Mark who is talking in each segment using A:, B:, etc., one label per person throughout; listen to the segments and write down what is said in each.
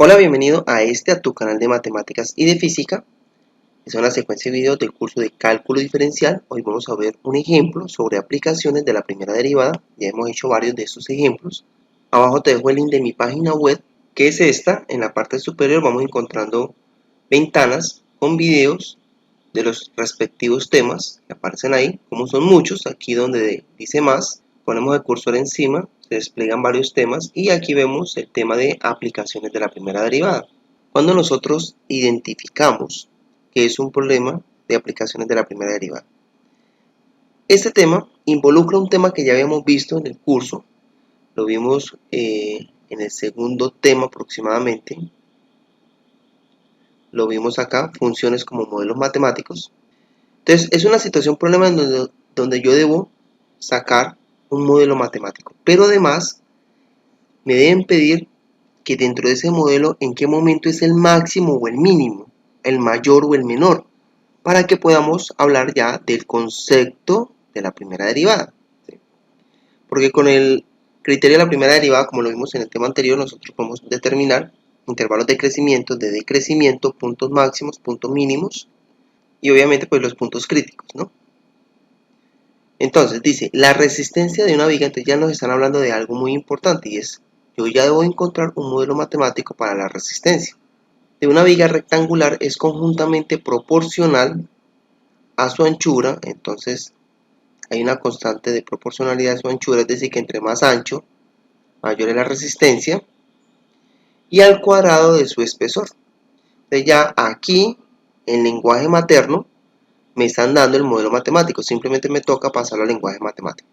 A: Hola, bienvenido a tu canal de matemáticas y de física. Es una secuencia de videos del curso de cálculo diferencial. Hoy vamos a ver un ejemplo sobre aplicaciones de la primera derivada. Ya hemos hecho varios de estos ejemplos. Abajo te dejo el link de mi página web, que es esta. En la parte superior vamos encontrando ventanas con videos de los respectivos temas que aparecen ahí. Como son muchos, aquí donde dice más, ponemos el cursor encima, se despliegan varios temas y aquí vemos el tema de aplicaciones de la primera derivada. Cuando nosotros identificamos que es un problema de aplicaciones de la primera derivada. Este tema involucra un tema que ya habíamos visto en el curso, lo vimos en el segundo tema aproximadamente, lo vimos acá, funciones como modelos matemáticos. Entonces es una situación, problema donde yo debo sacar un modelo matemático, pero además me deben pedir que dentro de ese modelo en qué momento es el máximo o el mínimo, el mayor o el menor, para que podamos hablar ya del concepto de la primera derivada. ¿Sí? Porque con el criterio de la primera derivada, como lo vimos en el tema anterior, nosotros podemos determinar intervalos de crecimiento, de decrecimiento, puntos máximos, puntos mínimos y obviamente pues los puntos críticos, ¿no? Entonces dice, la resistencia de una viga, entonces ya nos están hablando de algo muy importante y es, yo ya debo encontrar un modelo matemático para la resistencia. De una viga rectangular es conjuntamente proporcional a su anchura, entonces hay una constante de proporcionalidad de su anchura, es decir, que entre más ancho, mayor es la resistencia, y al cuadrado de su espesor. Entonces ya aquí, en lenguaje materno, me están dando el modelo matemático, simplemente me toca pasarlo al lenguaje matemático.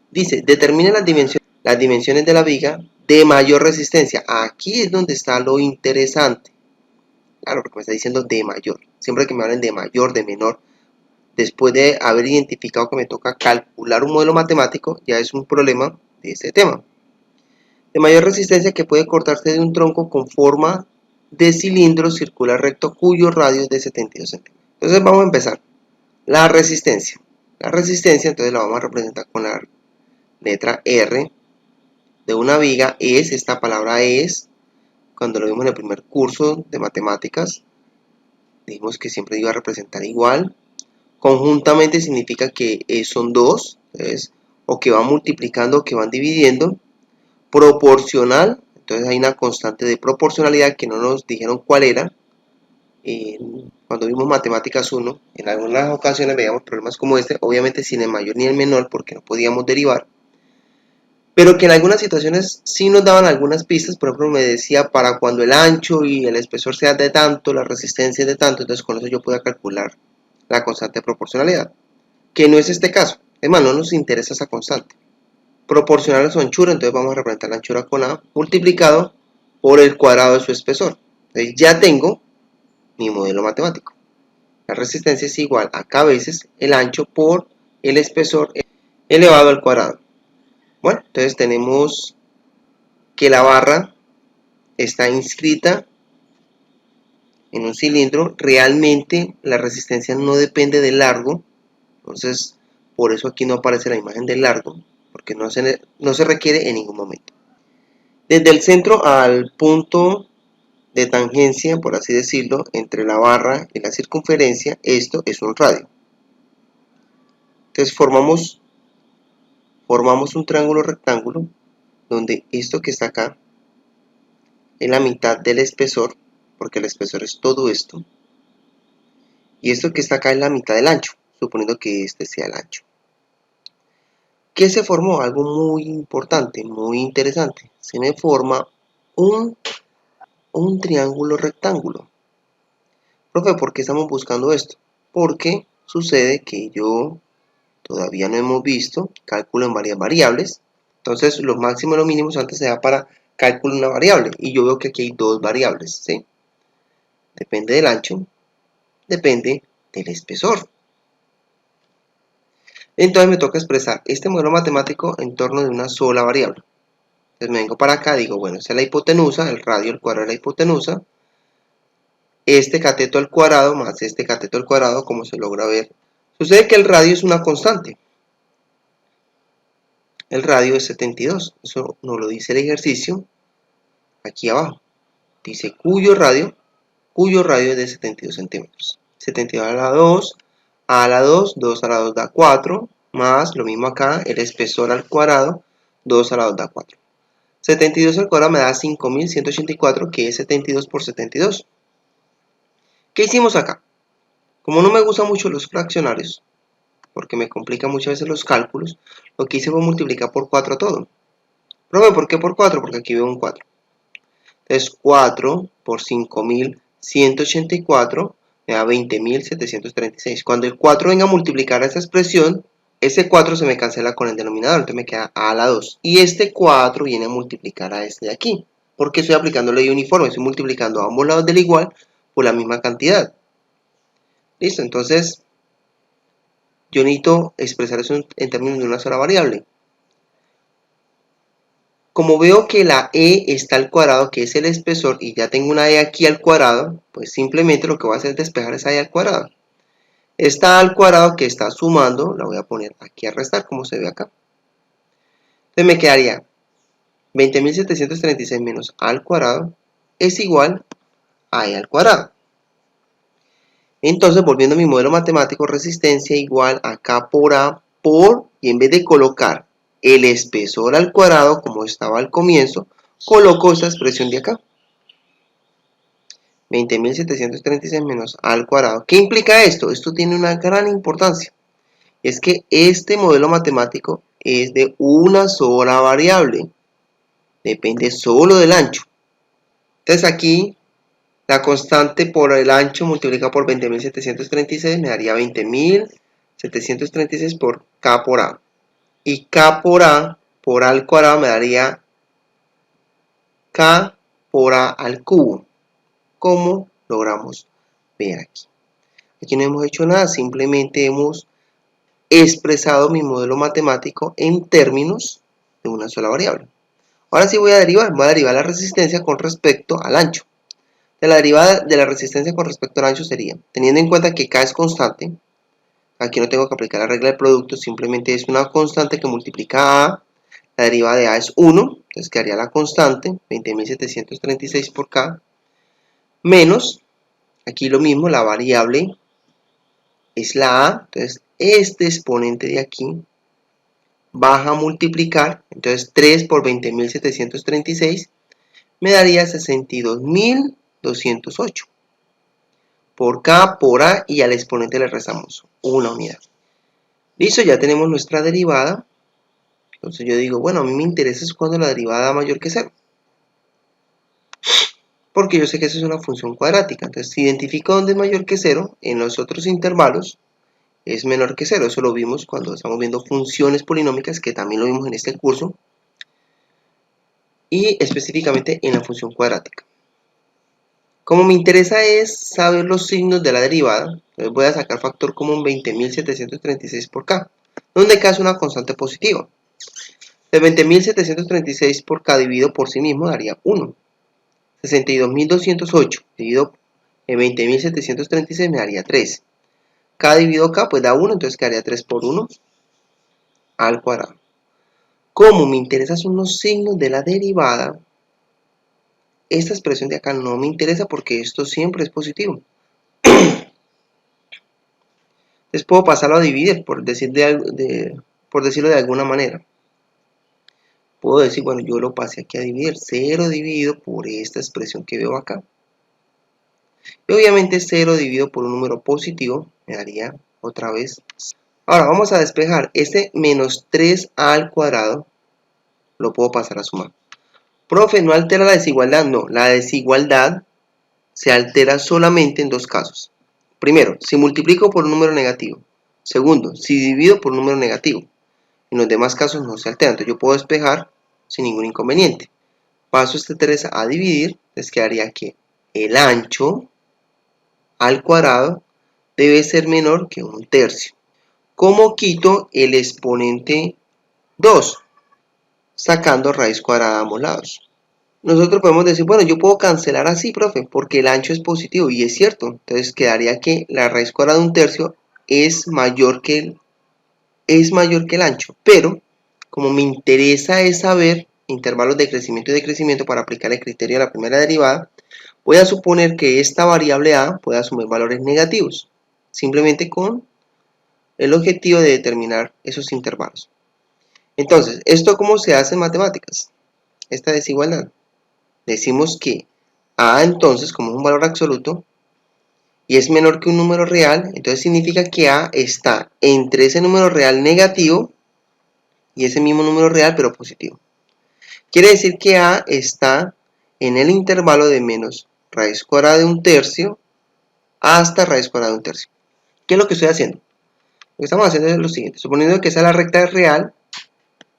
A: Dice, determine las dimensiones de la viga de mayor resistencia. Aquí es donde está lo interesante. Claro, porque me está diciendo de mayor. Siempre que me hablen de mayor, de menor, después de haber identificado que me toca calcular un modelo matemático, ya es un problema de este tema. De mayor resistencia que puede cortarse de un tronco con forma de cilindro circular recto cuyo radio es de 72 centímetros. Entonces vamos a empezar. La resistencia. La resistencia entonces la vamos a representar con la letra R de una viga. Esta palabra es, cuando lo vimos en el primer curso de matemáticas, dijimos que siempre iba a representar igual. Conjuntamente significa que son dos, entonces, o que van multiplicando o que van dividiendo. Proporcional, entonces hay una constante de proporcionalidad que no nos dijeron cuál era. Cuando vimos matemáticas 1, en algunas ocasiones veíamos problemas como este, obviamente sin el mayor ni el menor porque no podíamos derivar, pero que en algunas situaciones sí nos daban algunas pistas. Por ejemplo me decía para cuando el ancho y el espesor sea de tanto, la resistencia es de tanto, entonces con eso yo podía calcular la constante de proporcionalidad, que no es este caso. Es más, no nos interesa esa constante. Proporcional a su anchura, entonces vamos a representar la anchura con A multiplicado por el cuadrado de su espesor. Entonces ya tengo mi modelo matemático. La resistencia es igual a K veces el ancho por el espesor elevado al cuadrado. Bueno, entonces tenemos que la barra está inscrita en un cilindro. Realmente la resistencia no depende del largo, entonces por eso aquí no aparece la imagen del largo, porque no se requiere en ningún momento. Desde el centro al punto de tangencia, por así decirlo, entre la barra y la circunferencia, esto es un radio. Entonces formamos un triángulo rectángulo donde esto que está acá es la mitad del espesor, porque el espesor es todo esto, y esto que está acá es la mitad del ancho, suponiendo que este sea el ancho. ¿Qué se formó? Algo muy importante, muy interesante. Se me forma un triángulo rectángulo. Profe, ¿por qué estamos buscando esto? Porque sucede que todavía no hemos visto cálculo en varias variables. Entonces los máximos y los mínimos antes se da para cálculo de una variable. Y yo veo que aquí hay dos variables, ¿sí? Depende del ancho, depende del espesor. Entonces me toca expresar este modelo matemático en torno de una sola variable. Entonces me vengo para acá, digo, bueno, esta es la hipotenusa, el radio al cuadrado de la hipotenusa. Este cateto al cuadrado más este cateto al cuadrado, como se logra ver. Sucede que el radio es una constante. El radio es 72. Eso nos lo dice el ejercicio aquí abajo. dice cuyo radio es de 72 centímetros. 72 a la 2, a la 2, 2 a la 2 da 4, más lo mismo acá, el espesor al cuadrado, 2 a la 2 da 4. 72 al cuadrado me da 5184, que es 72 por 72. ¿Qué hicimos acá? Como no me gustan mucho los fraccionarios, porque me complican muchas veces los cálculos, lo que hice fue multiplicar por 4 todo. Profe, ¿por qué por 4? Porque aquí veo un 4. Entonces 4 por 5184 me da 20.736. Cuando el 4 venga a multiplicar esta expresión, ese 4 se me cancela con el denominador, entonces me queda a la 2. Y este 4 viene a multiplicar a este de aquí, porque estoy aplicando ley uniforme, estoy multiplicando a ambos lados del igual por la misma cantidad. Listo, entonces yo necesito expresar eso en términos de una sola variable. Como veo que la E está al cuadrado, que es el espesor, y ya tengo una E aquí al cuadrado, pues simplemente lo que voy a hacer es despejar esa E al cuadrado. Esta A al cuadrado que está sumando, la voy a poner aquí a restar, como se ve acá. Entonces me quedaría 20.736 menos A al cuadrado es igual a E al cuadrado. Entonces, volviendo a mi modelo matemático, resistencia igual a K por A por, y en vez de colocar el espesor al cuadrado, como estaba al comienzo, coloco esta expresión de acá. 20.736 menos A al cuadrado. ¿Qué implica esto? Esto tiene una gran importancia. Es que este modelo matemático es de una sola variable. Depende solo del ancho. Entonces aquí la constante por el ancho multiplicado por 20.736 me daría 20.736 por K por A. Y K por A al cuadrado me daría K por A al cubo. ¿Cómo logramos ver aquí? Aquí no hemos hecho nada, simplemente hemos expresado mi modelo matemático en términos de una sola variable. Ahora sí voy a derivar la resistencia con respecto al ancho. La derivada de la resistencia con respecto al ancho sería, teniendo en cuenta que K es constante, aquí no tengo que aplicar la regla del producto, simplemente es una constante que multiplica a A, la derivada de A es 1, entonces quedaría la constante, 20.736 por K, menos, aquí lo mismo, la variable es la A, entonces este exponente de aquí baja a multiplicar, entonces 3 por 20.736 me daría 62.208. Por K, por A, y al exponente le restamos una unidad. Listo, ya tenemos nuestra derivada. Entonces yo digo, bueno, a mí me interesa es cuando la derivada da mayor que 0. Porque yo sé que esa es una función cuadrática. Entonces si identifico dónde es mayor que 0, en los otros intervalos es menor que 0. Eso lo vimos cuando estamos viendo funciones polinómicas, que también lo vimos en este curso. Y específicamente en la función cuadrática. Como me interesa es saber los signos de la derivada, entonces voy a sacar factor común 20.736 por K, donde K es una constante positiva. De 20.736 por K dividido por sí mismo daría 1. 62.208 dividido en 20.736 me daría 3. K dividido K pues da 1, entonces quedaría 3 por 1 al cuadrado. Como me interesan son los signos de la derivada, esta expresión de acá no me interesa porque esto siempre es positivo. Entonces puedo pasarlo a dividir, por decirlo de alguna manera. Puedo decir, bueno, yo lo pasé aquí a dividir. 0 dividido por esta expresión que veo acá. Y obviamente 0 dividido por un número positivo me daría otra vez. Ahora vamos a despejar. Este menos 3a al cuadrado lo puedo pasar a sumar. Profe, ¿no altera la desigualdad? No, la desigualdad se altera solamente en dos casos. Primero, si multiplico por un número negativo. Segundo, si divido por un número negativo. En los demás casos no se altera, entonces yo puedo despejar sin ningún inconveniente. Paso este 3 a dividir, les quedaría que el ancho al cuadrado debe ser menor que 1/3. ¿Cómo quito el exponente 2? Sacando raíz cuadrada a ambos lados. Nosotros podemos decir, bueno, yo puedo cancelar así, profe, porque el ancho es positivo, y es cierto. Entonces quedaría que la raíz cuadrada de 1/3 es mayor que el ancho. Pero, como me interesa es saber intervalos de crecimiento y decrecimiento para aplicar el criterio de la primera derivada, voy a suponer que esta variable a puede asumir valores negativos, simplemente con el objetivo de determinar esos intervalos. Entonces, ¿esto cómo se hace en matemáticas? Esta desigualdad. Decimos que a entonces, como es un valor absoluto, y es menor que un número real, entonces significa que a está entre ese número real negativo y ese mismo número real pero positivo. Quiere decir que a está en el intervalo de menos raíz cuadrada de un tercio hasta raíz cuadrada de un tercio. ¿Qué es lo que estoy haciendo? Lo que estamos haciendo es lo siguiente. Suponiendo que esa es la recta real,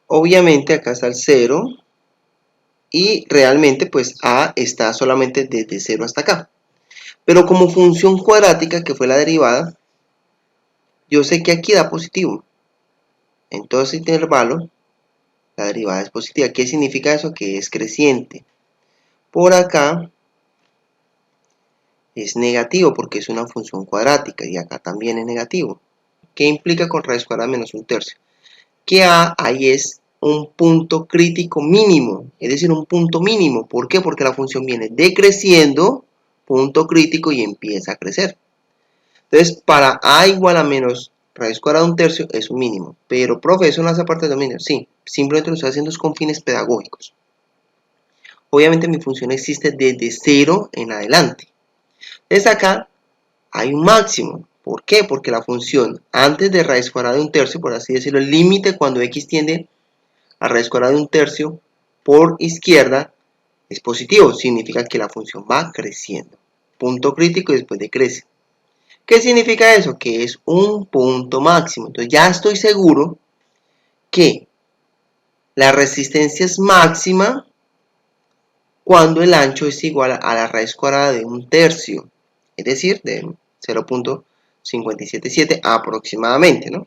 A: obviamente acá está el 0 y realmente pues a está solamente desde 0 hasta acá. Pero como función cuadrática, que fue la derivada, yo sé que aquí da positivo. En todo ese intervalo, la derivada es positiva. ¿Qué significa eso? Que es creciente. Por acá es negativo porque es una función cuadrática y acá también es negativo. ¿Qué implica con raíz cuadrada menos un tercio? Que a ahí es un punto crítico mínimo, es decir, un punto mínimo. ¿Por qué? Porque la función viene decreciendo, punto crítico, y empieza a crecer. Entonces, para a igual a menos raíz cuadrada de un tercio es un mínimo. Pero, profe, ¿eso no hace parte del dominio? Sí, simplemente lo estoy haciendo con fines pedagógicos. Obviamente mi función existe desde 0 en adelante. Desde acá hay un máximo. ¿Por qué? Porque la función antes de raíz cuadrada de un tercio, por así decirlo, el límite cuando x tiende a raíz cuadrada de un tercio por izquierda es positivo. Significa que la función va creciendo. Punto crítico y después decrece. ¿Qué significa eso? Que es un punto máximo. Entonces ya estoy seguro que la resistencia es máxima cuando el ancho es igual a la raíz cuadrada de un tercio. Es decir, de 0.577 aproximadamente, ¿no?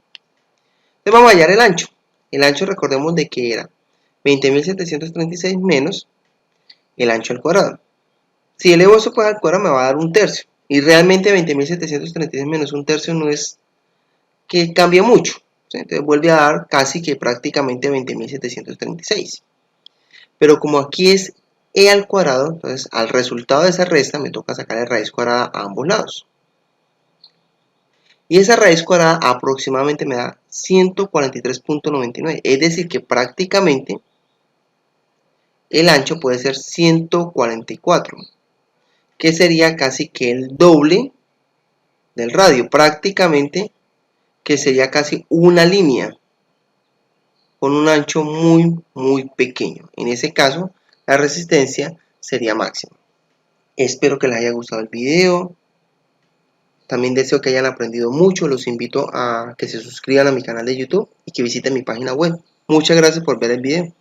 A: Entonces vamos a hallar el ancho. El ancho, recordemos de que era 20.736 menos el ancho al cuadrado. Si elevo eso pues al cuadrado me va a dar un tercio. Y realmente 20.736 menos un tercio no es que cambie mucho. ¿Sí? Entonces vuelve a dar casi que prácticamente 20.736. Pero como aquí es e al cuadrado, entonces al resultado de esa resta me toca sacarle raíz cuadrada a ambos lados. Y esa raíz cuadrada aproximadamente me da 143.99. Es decir que prácticamente el ancho puede ser 144. Que sería casi que el doble del radio. Prácticamente que sería casi una línea con un ancho muy pequeño. En ese caso, la resistencia sería máxima. Espero que les haya gustado el video. También deseo que hayan aprendido mucho. Los invito a que se suscriban a mi canal de YouTube y que visiten mi página web. Muchas gracias por ver el video.